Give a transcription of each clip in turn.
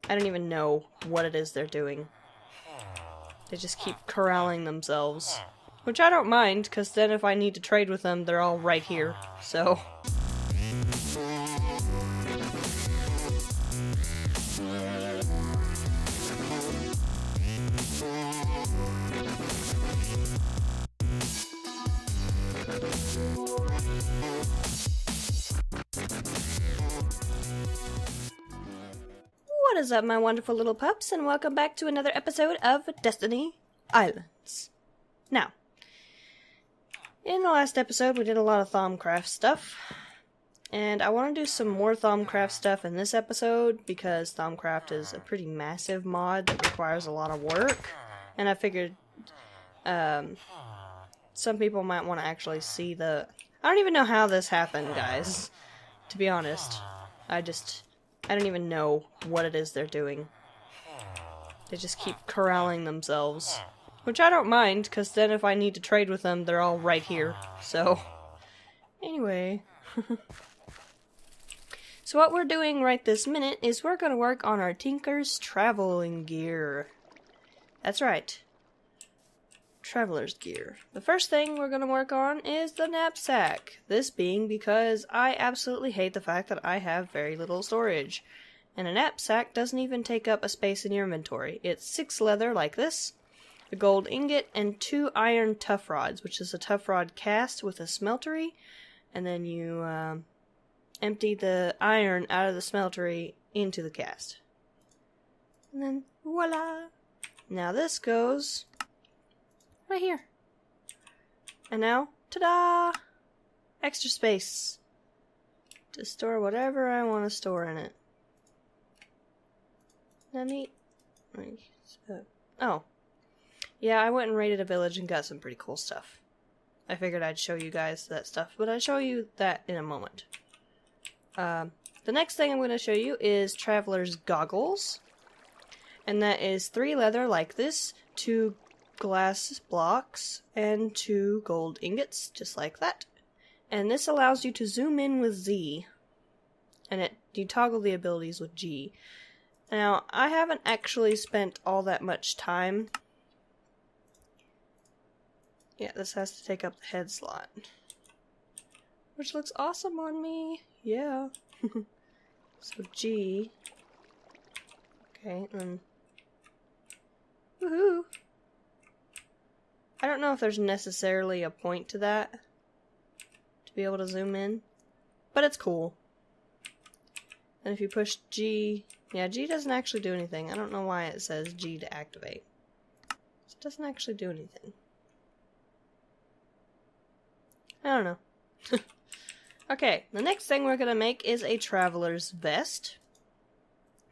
I don't even know what it is they're doing. They just keep corralling themselves. Which I don't mind, because then if I need to trade with them, they're all right here. So... What is up, my wonderful little pups, and welcome back to another episode of Destiny Islands. Now, in the last episode we did a lot of Thaumcraft stuff, and I want to do some more Thaumcraft stuff in this episode because Thaumcraft is a pretty massive mod that requires a lot of work, and I figured some people might want to actually see the... I don't even know how this happened, guys, to be honest. I don't even know what it is they're doing. They just keep corralling themselves. Which I don't mind, because then if I need to trade with them, they're all right here. So, anyway. So what we're doing right this minute is we're going to work on our Tinker's traveling gear. That's right. Traveler's gear. The first thing we're going to work on is the knapsack. This being because I absolutely hate the fact that I have very little storage. And a knapsack doesn't even take up a space in your inventory. It's 6 leather like this, a gold ingot, and 2 iron tough rods, which is a tough rod cast with a smeltery. And then you empty the iron out of the smeltery into the cast. And then voila! Now this goes... right here. And now, ta-da! Extra space. To store whatever I want to store in it. Isn't that neat? Oh. Yeah, I went and raided a village and got some pretty cool stuff. I figured I'd show you guys that stuff, but I'll show you that in a moment. The next thing I'm going to show you is Traveler's Goggles. And that is 3 leather like this, 2 glass blocks, and 2 gold ingots, just like that. And this allows you to zoom in with Z, and you toggle the abilities with G. Now, I haven't actually spent all that much time. Yeah, this has to take up the head slot, which looks awesome on me. Yeah. So G. Okay, and woohoo! I don't know if there's necessarily a point to that, to be able to zoom in, but it's cool. And if you push G, yeah, G doesn't actually do anything. I don't know why it says G to activate. It doesn't actually do anything. I don't know. Okay, the next thing we're going to make is a traveler's vest.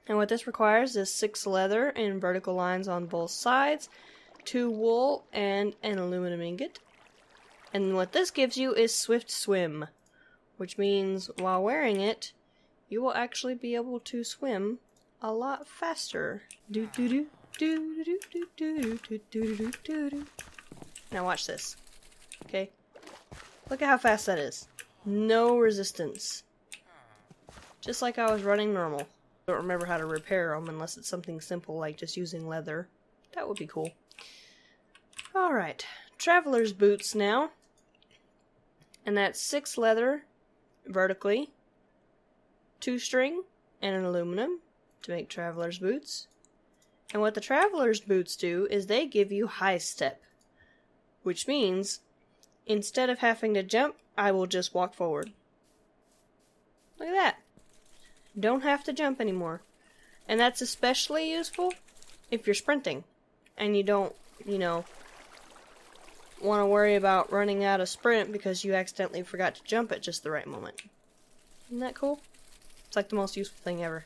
And what this requires is 6 leather in vertical lines on both sides, 2 wool, and an aluminum ingot. And what this gives you is Swift Swim, which means while wearing it, you will actually be able to swim a lot faster. Now watch this. Okay? Look at how fast that is. No resistance. Just like I was running normal. Don't remember how to repair them unless it's something simple like just using leather. That would be cool. Alright, Traveler's Boots now. And that's 6 leather vertically, 2 string, and an aluminum to make Traveler's Boots. And what the Traveler's Boots do is they give you high step. Which means, instead of having to jump, I will just walk forward. Look at that. Don't have to jump anymore. And that's especially useful if you're sprinting. And you don't, want to worry about running out of sprint because you accidentally forgot to jump at just the right moment. Isn't that cool? It's like the most useful thing ever.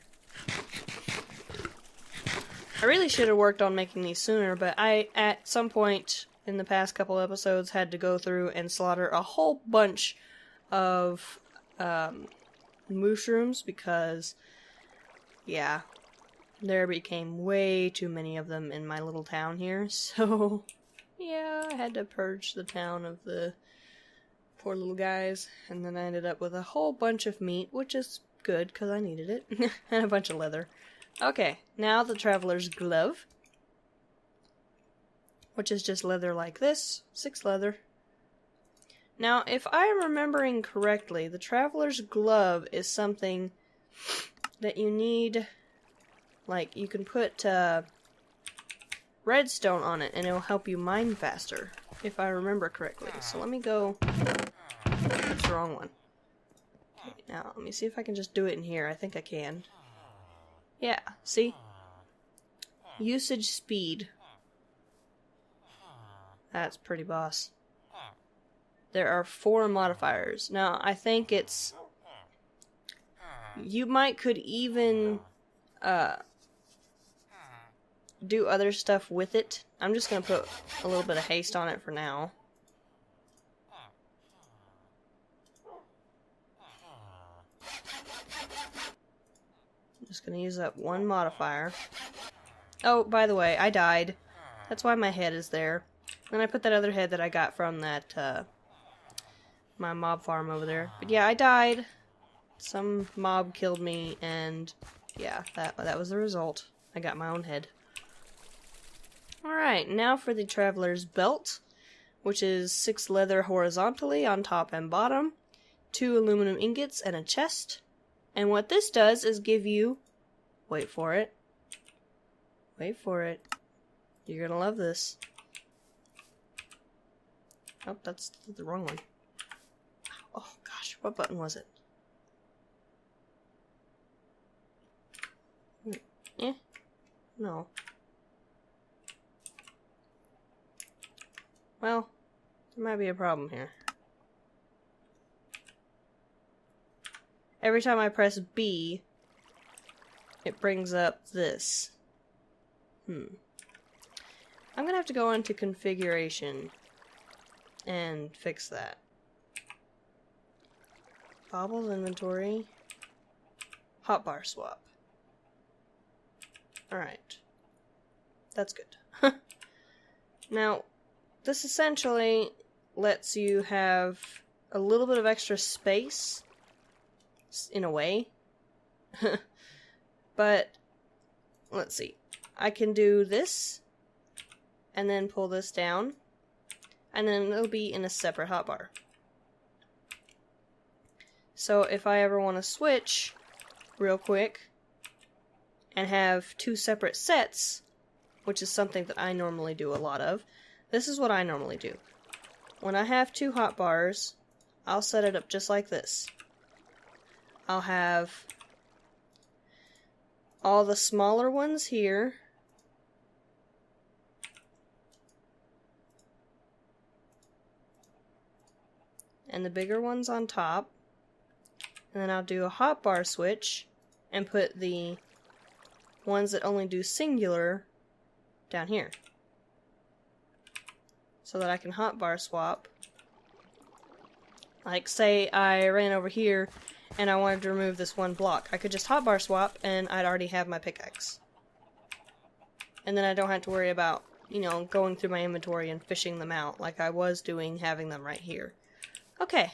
I really should have worked on making these sooner, but I, at some point in the past couple episodes, had to go through and slaughter a whole bunch of mushrooms because, yeah, there became way too many of them in my little town here, so yeah, I had to purge the town of the poor little guys, and then I ended up with a whole bunch of meat, which is good, because I needed it, and a bunch of leather. Okay, now the traveler's glove, which is just leather like this. 6 leather. Now, if I am remembering correctly, the traveler's glove is something that you need, like, you can put redstone on it and it will help you mine faster, if I remember correctly. So let me go... That's the wrong one. Okay, now, let me see if I can just do it in here. I think I can. Yeah, see? Usage speed. That's pretty boss. There are 4 modifiers. Now, I think it's... You could even do other stuff with it. I'm just going to put a little bit of haste on it for now. I'm just going to use up 1 modifier. Oh, by the way, I died. That's why my head is there. And I put that other head that I got from that, my mob farm over there. But yeah, I died. Some mob killed me, and yeah, that was the result. I got my own head. Alright, now for the traveler's belt, which is 6 leather horizontally on top and bottom, 2 aluminum ingots, and a chest. And what this does is give you... Wait for it. Wait for it. You're gonna love this. Oh, that's the wrong one. Oh gosh, what button was it? No. Well, there might be a problem here. Every time I press B, it brings up this. I'm gonna have to go into configuration and fix that. Bobbles inventory. Hotbar swap. Alright. That's good. Now, this essentially lets you have a little bit of extra space, in a way. But, let's see. I can do this, and then pull this down, and then it'll be in a separate hotbar. So if I ever want to switch real quick and have 2 separate sets, which is something that I normally do a lot of, this is what I normally do. When I have 2 hotbars, I'll set it up just like this. I'll have all the smaller ones here, and the bigger ones on top. And then I'll do a hotbar switch and put the ones that only do singular down here. So that I can hotbar swap. Like, say I ran over here and I wanted to remove this one block. I could just hotbar swap and I'd already have my pickaxe. And then I don't have to worry about, you know, going through my inventory and fishing them out like I was doing having them right here. Okay,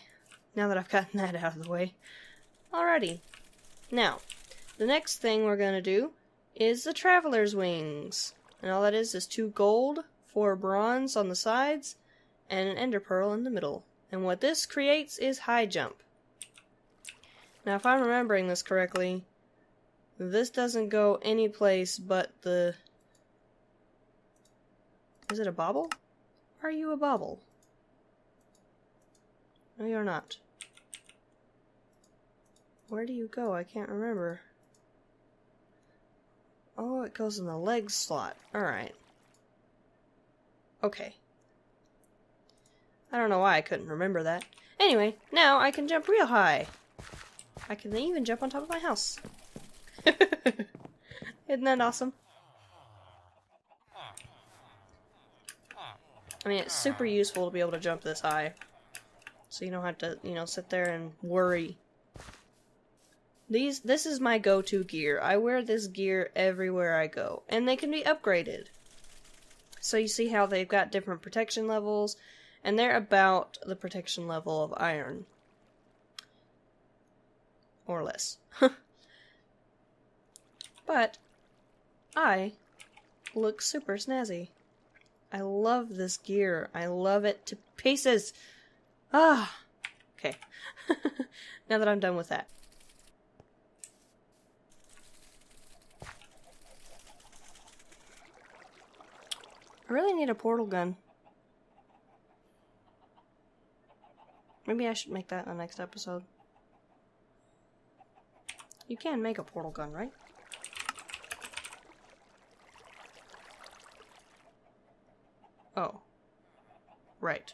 now that I've gotten that out of the way. Alrighty. Now, the next thing we're going to do is the traveler's wings. And all that is 2 gold, 4 bronze on the sides, and an ender pearl in the middle. And what this creates is high jump. Now, if I'm remembering this correctly, this doesn't go any place but the... Is it a bobble? Are you a bobble? No, you're not. Where do you go? I can't remember. Oh, it goes in the legs slot. Alright. Okay. I don't know why I couldn't remember that. Anyway, now I can jump real high. I can even jump on top of my house. Isn't that awesome? I mean, it's super useful to be able to jump this high. So you don't have to, you know, sit there and worry. This is my go-to gear. I wear this gear everywhere I go. And they can be upgraded. So you see how they've got different protection levels. And they're about the protection level of iron. Or less. But I look super snazzy. I love this gear. I love it to pieces. Ah! Okay. Now that I'm done with that. I really need a portal gun. Maybe I should make that in the next episode. You can make a portal gun, right? Oh. Right.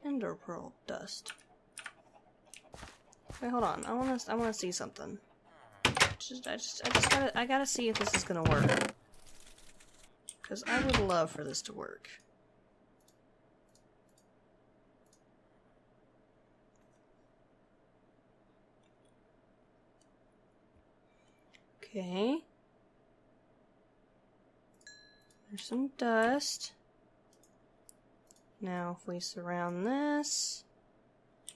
Ender pearl dust. Wait, hold on. I wanna see something. I gotta see if this is gonna work. Because I would love for this to work. Okay. There's some dust. Now if we surround this,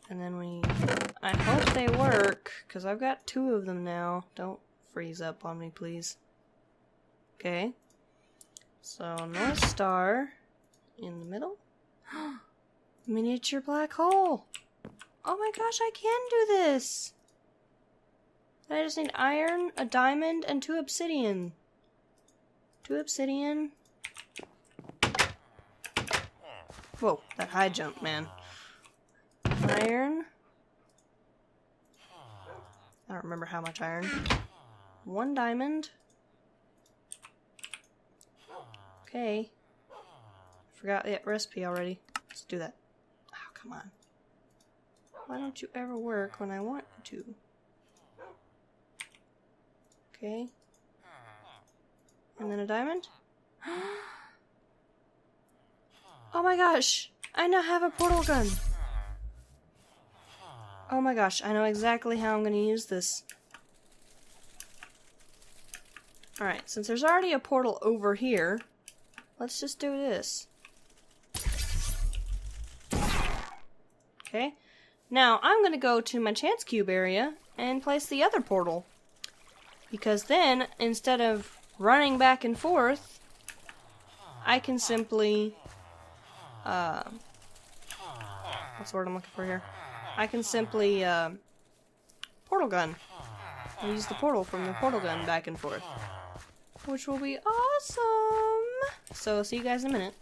and then I hope they work, because I've got 2 of them now. Don't freeze up on me, please. Okay. So, North Star in the middle. Miniature black hole! Oh my gosh, I can do this! I just need iron, a diamond, and 2 obsidian. 2 obsidian. Whoa, that high jump, man. Iron. I don't remember how much iron. 1 diamond. Okay. Forgot the recipe already. Let's do that. Oh, come on. Why don't you ever work when I want you to? Okay. And then a diamond. Oh my gosh! I now have a portal gun! Oh my gosh, I know exactly how I'm gonna use this. Alright, since there's already a portal over here, let's just do this. Okay. Now, I'm gonna go to my chance cube area and place the other portal. Because then, instead of running back and forth, I can simply... what's the word I'm looking for here? I can simply, portal gun. And use the portal from the portal gun back and forth. Which will be awesome! So, see you guys in a minute.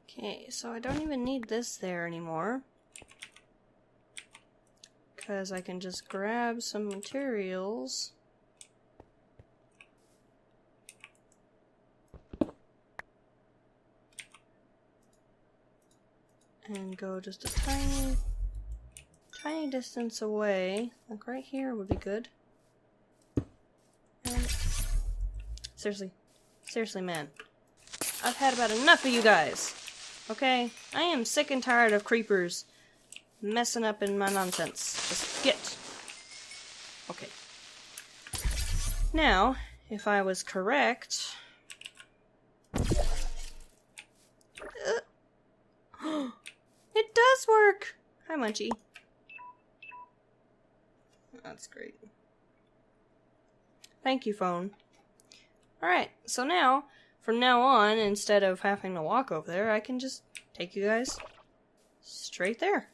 Okay, so I don't even need this there anymore. Because I can just grab some materials. And go just a tiny distance away. Like right here would be good. And seriously, man. I've had about enough of you guys. Okay? I am sick and tired of creepers messing up in my nonsense. Just get. Okay. Now, if I was correct... It does work! Hi, Munchie. That's great. Thank you, phone. Alright, so now, from now on, instead of having to walk over there, I can just take you guys straight there.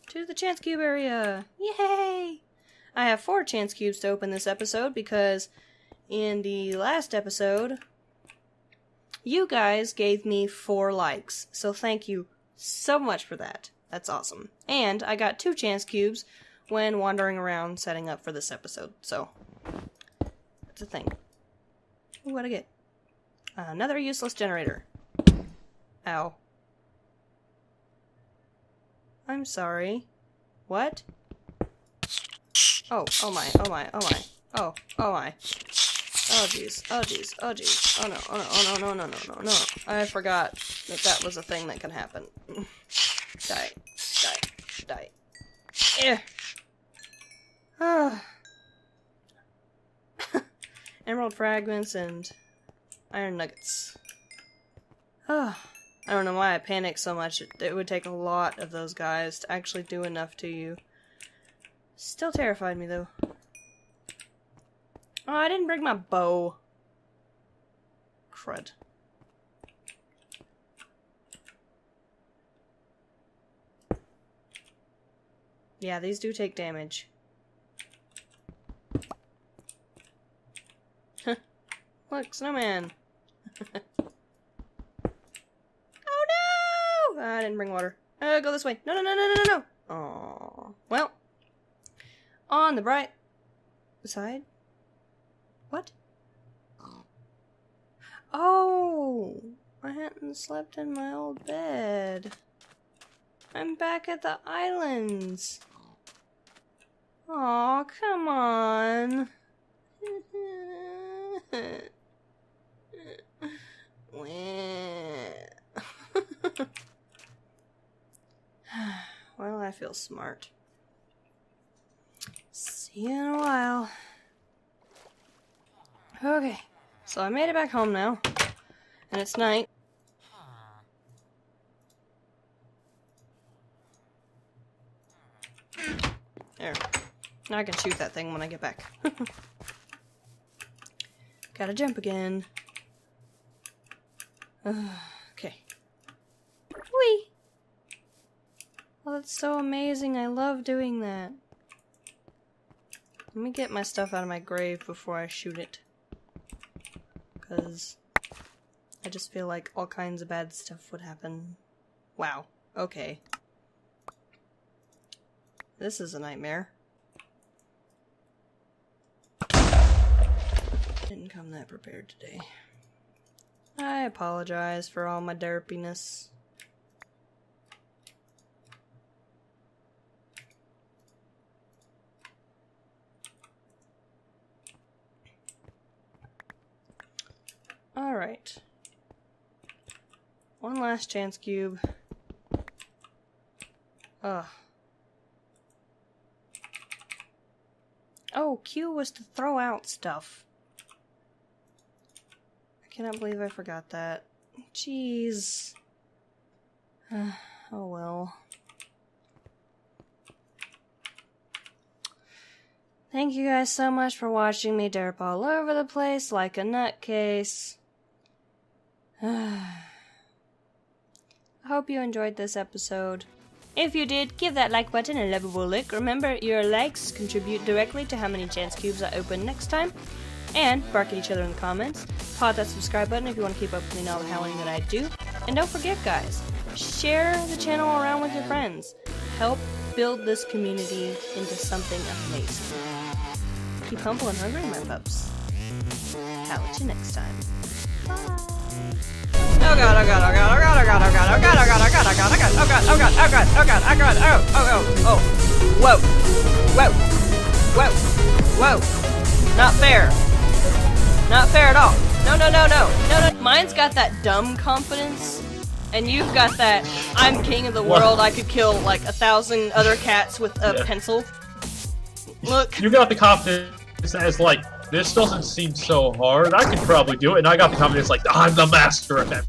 To the chance cube area! Yay! I have 4 chance cubes to open this episode because in the last episode, you guys gave me 4 likes. So thank you so much for that. That's awesome. And I got 2 chance cubes when wandering around setting up for this episode. So, that's a thing. Ooh, what'd I get? Another useless generator. Ow. I'm sorry. What? Oh my. Oh my. Oh my. Oh jeez. Oh no. I forgot that was a thing that could happen. Die. Eh. Emerald fragments and iron nuggets. I'm I don't know why I panicked so much. It would take a lot of those guys to actually do enough to you. Still terrified me, though. Oh, I didn't bring my bow. Crud. Yeah, these do take damage. Look, snowman. Oh no! I didn't bring water. Go this way. No, no, no, no, no, no, no. Aww. Well, on the bright side. What? Oh, I hadn't slept in my old bed. I'm back at the islands. Aw, come on. Well, I feel smart. See you in a while. Okay, so I made it back home now, and it's night. There. Now I can shoot that thing when I get back. Gotta jump again. Okay. Whee! Oh, that's so amazing. I love doing that. Let me get my stuff out of my grave before I shoot it. Because I just feel like all kinds of bad stuff would happen. Wow. Okay. This is a nightmare. Didn't come that prepared today. I apologize for all my derpiness. Alright. One last chance cube. Ugh. Oh, Q was to throw out stuff. I cannot believe I forgot that. Jeez. Oh well. Thank you guys so much for watching me derp all over the place like a nutcase. I hope you enjoyed this episode. If you did, give that like button a lovable lick. Remember, your likes contribute directly to how many chance cubes I open next time. And bark at each other in the comments. Hit that subscribe button if you want to keep up with me and all the howling that I do. And don't forget, guys, share the channel around with your friends. Help build this community into something amazing. Keep humble and hungry, my pups. Howl at you next time. Bye. Oh god, oh god, oh god, oh god, oh god, oh god, oh god, oh god, oh god, oh god, oh god, oh god, oh god, oh god, oh god, oh god, oh, whoa, whoa, whoa, whoa, not fair. Not fair at all. No, no, no, no, no, no. Mine's got that dumb confidence, and you've got that I'm king of the world, I could kill like 1,000 other cats with a pencil. Look. You got the confidence as like, this doesn't seem so hard, I could probably do it, and I got the confidence like, I'm the master of that.